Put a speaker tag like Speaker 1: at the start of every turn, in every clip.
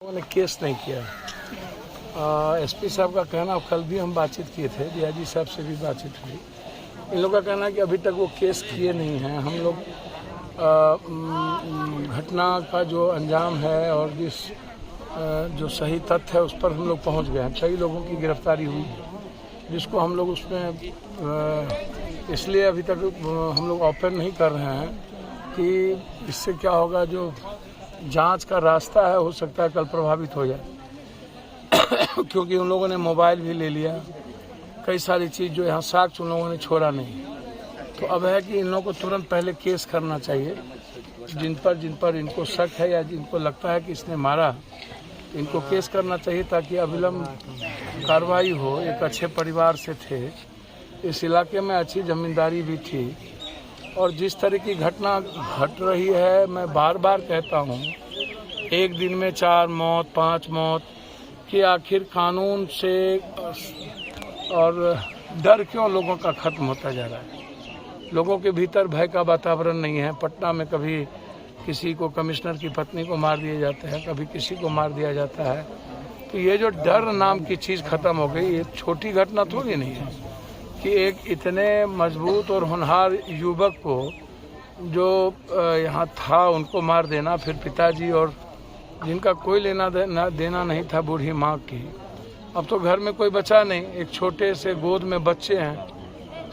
Speaker 1: उन्होंने केस नहीं किया। एसपी साहब का कहना, कल भी हम बातचीत किए थे, डीआईजी साहब से भी बातचीत हुई। इन लोगों का कहना है कि अभी तक वो केस किए नहीं हैं। हम लोग घटना का जो अंजाम है और जो सही तथ्य है उस पर हम लोग पहुंच गए हैं। कई लोगों की गिरफ्तारी हुई जिसको हम लोग उसमें इसलिए अभी तक हम लोग ओपन नहीं कर रहे हैं कि इससे क्या होगा, जो जांच का रास्ता है हो सकता है कल प्रभावित हो जाए क्योंकि उन लोगों ने मोबाइल भी ले लिया, कई सारी चीज़ जो यहाँ साक्ष्य उन लोगों ने छोड़ा नहीं। तो अब है कि इन लोगों को तुरंत पहले केस करना चाहिए, जिन पर इनको शक है या जिनको लगता है कि इसने मारा, इनको केस करना चाहिए ताकि अविलंब कार्रवाई हो। एक अच्छे परिवार से थे, इस इलाके में अच्छी जमींदारी भी थी, और जिस तरह की घटना घट रही है, मैं बार बार कहता हूँ, एक दिन में 4 मौत 5 मौत कि आखिर कानून से और डर क्यों लोगों का खत्म होता जा रहा है। लोगों के भीतर भय का वातावरण नहीं है। पटना में कभी किसी को, कमिश्नर की पत्नी को मार दिए जाते हैं, कभी किसी को मार दिया जाता है। तो ये जो डर नाम की चीज़ खत्म हो गई, ये छोटी घटना थोड़ी नहीं है कि एक इतने मजबूत और होनहार युवक को जो यहाँ था उनको मार देना, फिर पिताजी और जिनका कोई लेना देना नहीं था बूढ़ी माँ की। अब तो घर में कोई बचा नहीं, एक छोटे से गोद में बच्चे हैं,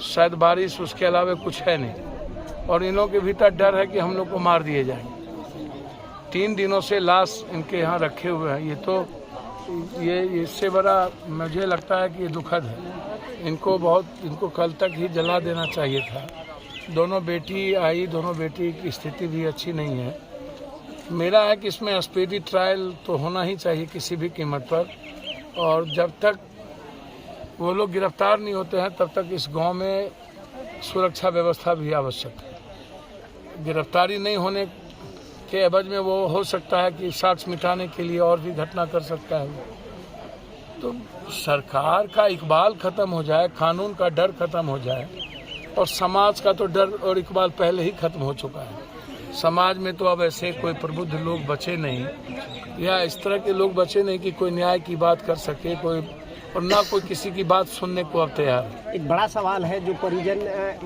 Speaker 1: शायद बारिश, उसके अलावा कुछ है नहीं, और इनों के भीतर डर है कि हम लोग को मार दिए जाएंगे। 3 दिनों से लाश इनके यहाँ रखे हुए हैं। ये इससे बड़ा मुझे लगता है कि ये दुखद है। इनको कल तक ही जला देना चाहिए था। दोनों बेटी आई, दोनों बेटी की स्थिति भी अच्छी नहीं है। मेरा है कि इसमें स्पीडी ट्रायल तो होना ही चाहिए किसी भी कीमत पर, और जब तक वो लोग गिरफ्तार नहीं होते हैं तब तक इस गांव में सुरक्षा व्यवस्था भी आवश्यक है। गिरफ्तारी नहीं होने के एवज में वो हो सकता है कि साक्ष्य मिटाने के लिए और भी घटना कर सकता है। तो सरकार का इकबाल खत्म हो जाए, कानून का डर खत्म हो जाए, और समाज का तो डर और इकबाल पहले ही खत्म हो चुका है। समाज में तो अब ऐसे कोई प्रबुद्ध लोग बचे नहीं, या इस तरह के लोग बचे नहीं कि कोई न्याय की बात कर सके, कोई, और ना कोई किसी की बात सुनने को अब तैयार है।
Speaker 2: एक बड़ा सवाल है जो परिजन